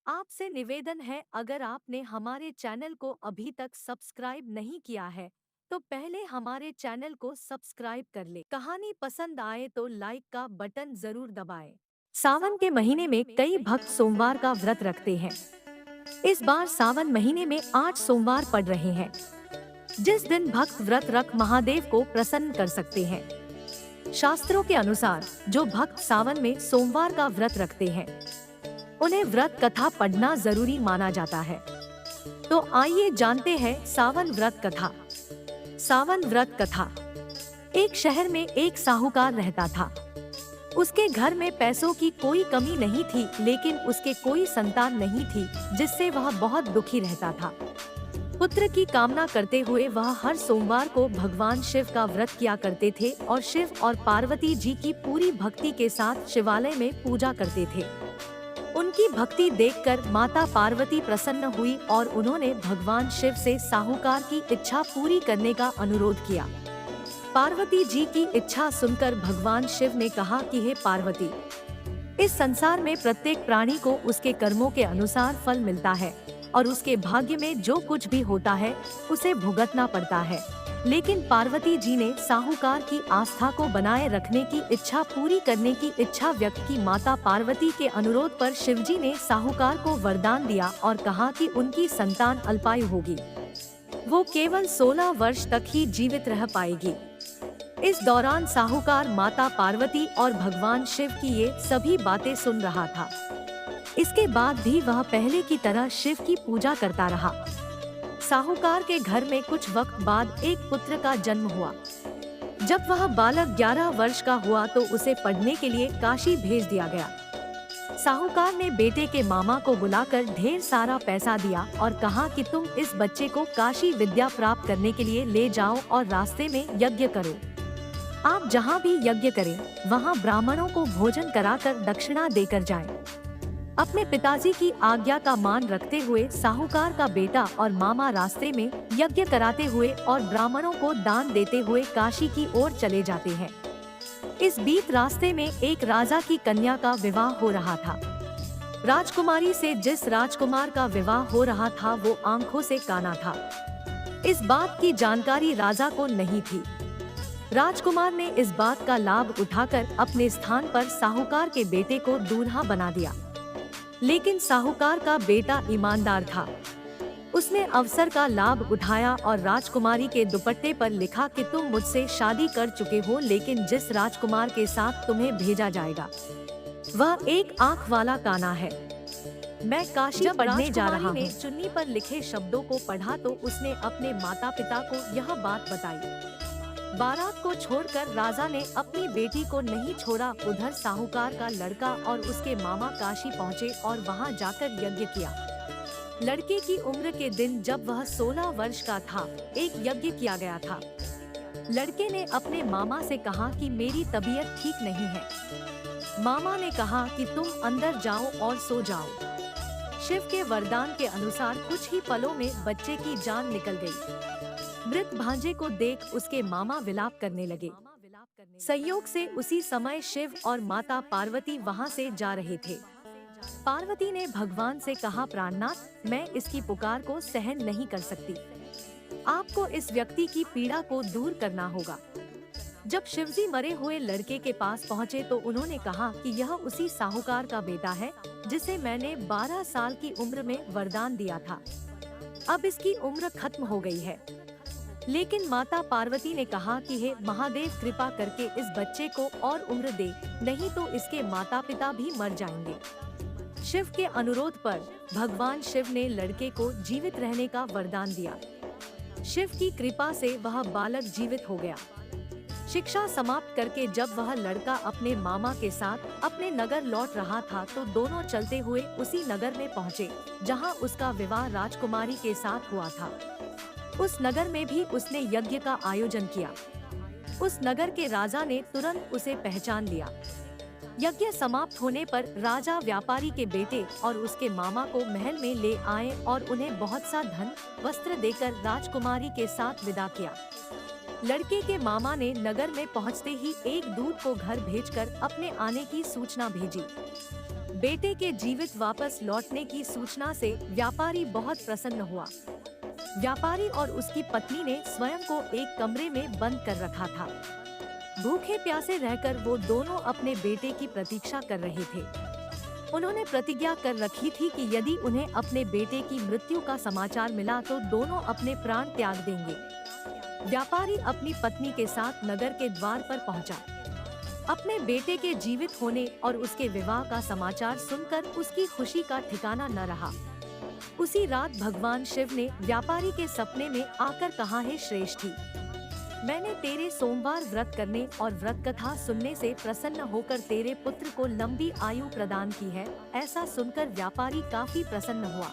आपसे निवेदन है, अगर आपने हमारे चैनल को अभी तक सब्सक्राइब नहीं किया है तो पहले हमारे चैनल को सब्सक्राइब कर ले। कहानी पसंद आए तो लाइक का बटन जरूर दबाएं। सावन के महीने में कई भक्त सोमवार का व्रत रखते हैं। इस बार सावन महीने में 8 सोमवार पड़ रहे हैं, जिस दिन भक्त व्रत रख महादेव को प्रसन्न कर सकते हैं। शास्त्रों के अनुसार जो भक्त सावन में सोमवार का व्रत रखते हैं उन्हें व्रत कथा पढ़ना जरूरी माना जाता है। तो आइए जानते हैं सावन व्रत कथा। सावन व्रत कथा। एक शहर में एक साहूकार रहता था। उसके घर में पैसों की कोई कमी नहीं थी, लेकिन उसके कोई संतान नहीं थी, जिससे वह बहुत दुखी रहता था। पुत्र की कामना करते हुए वह हर सोमवार को भगवान शिव का व्रत किया करते थे और शिव और पार्वती जी की पूरी भक्ति के साथ शिवालय में पूजा करते थे। उनकी भक्ति देखकर माता पार्वती प्रसन्न हुई और उन्होंने भगवान शिव से साहूकार की इच्छा पूरी करने का अनुरोध किया। पार्वती जी की इच्छा सुनकर भगवान शिव ने कहा कि हे पार्वती, इस संसार में प्रत्येक प्राणी को उसके कर्मों के अनुसार फल मिलता है और उसके भाग्य में जो कुछ भी होता है उसे भुगतना पड़ता है। लेकिन पार्वती जी ने साहूकार की आस्था को बनाए रखने की इच्छा पूरी करने की इच्छा व्यक्त की। माता पार्वती के अनुरोध पर शिवजी ने साहूकार को वरदान दिया और कहा कि उनकी संतान अल्पायु होगी, वो केवल 16 वर्ष तक ही जीवित रह पाएगी। इस दौरान साहूकार माता पार्वती और भगवान शिव की ये सभी बातें सुन रहा था। इसके बाद भी वह पहले की तरह शिव की पूजा करता रहा। साहूकार के घर में कुछ वक्त बाद एक पुत्र का जन्म हुआ। जब वह बालक 11 वर्ष का हुआ तो उसे पढ़ने के लिए काशी भेज दिया गया। साहूकार ने बेटे के मामा को बुलाकर ढेर सारा पैसा दिया और कहा कि तुम इस बच्चे को काशी विद्या प्राप्त करने के लिए ले जाओ और रास्ते में यज्ञ करो। आप जहाँ भी यज्ञ करें वहाँ ब्राह्मणों को भोजन कराकर दक्षिणा देकर जाएं। अपने पिताजी की आज्ञा का मान रखते हुए साहूकार का बेटा और मामा रास्ते में यज्ञ कराते हुए और ब्राह्मणों को दान देते हुए काशी की ओर चले जाते हैं। इस बीच रास्ते में एक राजा की कन्या का विवाह हो रहा था। राजकुमारी से जिस राजकुमार का विवाह हो रहा था वो आंखों से काना था। इस बात की जानकारी राजा को नहीं थी। राजकुमार ने इस बात का लाभ उठाकर अपने स्थान पर साहूकार के बेटे को दूल्हा बना दिया। लेकिन साहूकार का बेटा ईमानदार था। उसने अवसर का लाभ उठाया और राजकुमारी के दुपट्टे पर लिखा कि तुम मुझसे शादी कर चुके हो, लेकिन जिस राजकुमार के साथ तुम्हें भेजा जाएगा वह एक आँख वाला काना है। मैं काशी पढ़ने जा रहा हूँ। चुन्नी पर लिखे शब्दों को पढ़ा तो उसने अपने माता पिता को यह बात बताई। बारात को छोड़कर राजा ने अपनी बेटी को नहीं छोड़ा। उधर साहूकार का लड़का और उसके मामा काशी पहुँचे और वहाँ जाकर यज्ञ किया। लड़के की उम्र के दिन जब वह 16 वर्ष का था, एक यज्ञ किया गया था। लड़के ने अपने मामा से कहा कि मेरी तबीयत ठीक नहीं है। मामा ने कहा कि तुम अंदर जाओ और सो जाओ। शिव के वरदान के अनुसार कुछ ही पलों में बच्चे की जान निकल गई। मृत भांजे को देख उसके मामा विलाप करने लगे। संयोग से उसी समय शिव और माता पार्वती वहां से जा रहे थे। पार्वती ने भगवान से कहा, प्राणनाथ, मैं इसकी पुकार को सहन नहीं कर सकती। आपको इस व्यक्ति की पीड़ा को दूर करना होगा। जब शिवजी मरे हुए लड़के के पास पहुँचे तो उन्होंने कहा कि यह उसी साहूकार का बेटा है जिसे मैंने 12 साल की उम्र में वरदान दिया था। अब इसकी उम्र खत्म हो गई है। लेकिन माता पार्वती ने कहा कि हे महादेव, कृपा करके इस बच्चे को और उम्र दे, नहीं तो इसके माता पिता भी मर जाएंगे। शिव के अनुरोध पर भगवान शिव ने लड़के को जीवित रहने का वरदान दिया। शिव की कृपा से वह बालक जीवित हो गया। शिक्षा समाप्त करके जब वह लड़का अपने मामा के साथ अपने नगर लौट रहा था तो दोनों चलते हुए उसी नगर में पहुँचे जहाँ उसका विवाह राजकुमारी के साथ हुआ था। उस नगर में भी उसने यज्ञ का आयोजन किया। उस नगर के राजा ने तुरंत उसे पहचान लिया। यज्ञ समाप्त होने पर राजा व्यापारी के बेटे और उसके मामा को महल में ले आए और उन्हें बहुत सा धन वस्त्र देकर राजकुमारी के साथ विदा किया। लड़के के मामा ने नगर में पहुंचते ही एक दूत को घर भेजकर अपने आने की सूचना भेजी। बेटे के जीवित वापस लौटने की सूचना से व्यापारी बहुत प्रसन्न हुआ। व्यापारी और उसकी पत्नी ने स्वयं को एक कमरे में बंद कर रखा था। भूखे प्यासे रहकर वो दोनों अपने बेटे की प्रतीक्षा कर रहे थे। उन्होंने प्रतिज्ञा कर रखी थी कि यदि उन्हें अपने बेटे की मृत्यु का समाचार मिला तो दोनों अपने प्राण त्याग देंगे। व्यापारी अपनी पत्नी के साथ नगर के द्वार पर पहुंचा। अपने बेटे के जीवित होने और उसके विवाह का समाचार सुनकर उसकी खुशी का ठिकाना न रहा। उसी रात भगवान शिव ने व्यापारी के सपने में आकर कहा, हे श्रेष्ठी, मैंने तेरे सोमवार व्रत करने और व्रत कथा सुनने से प्रसन्न होकर तेरे पुत्र को लंबी आयु प्रदान की है। ऐसा सुनकर व्यापारी काफी प्रसन्न हुआ।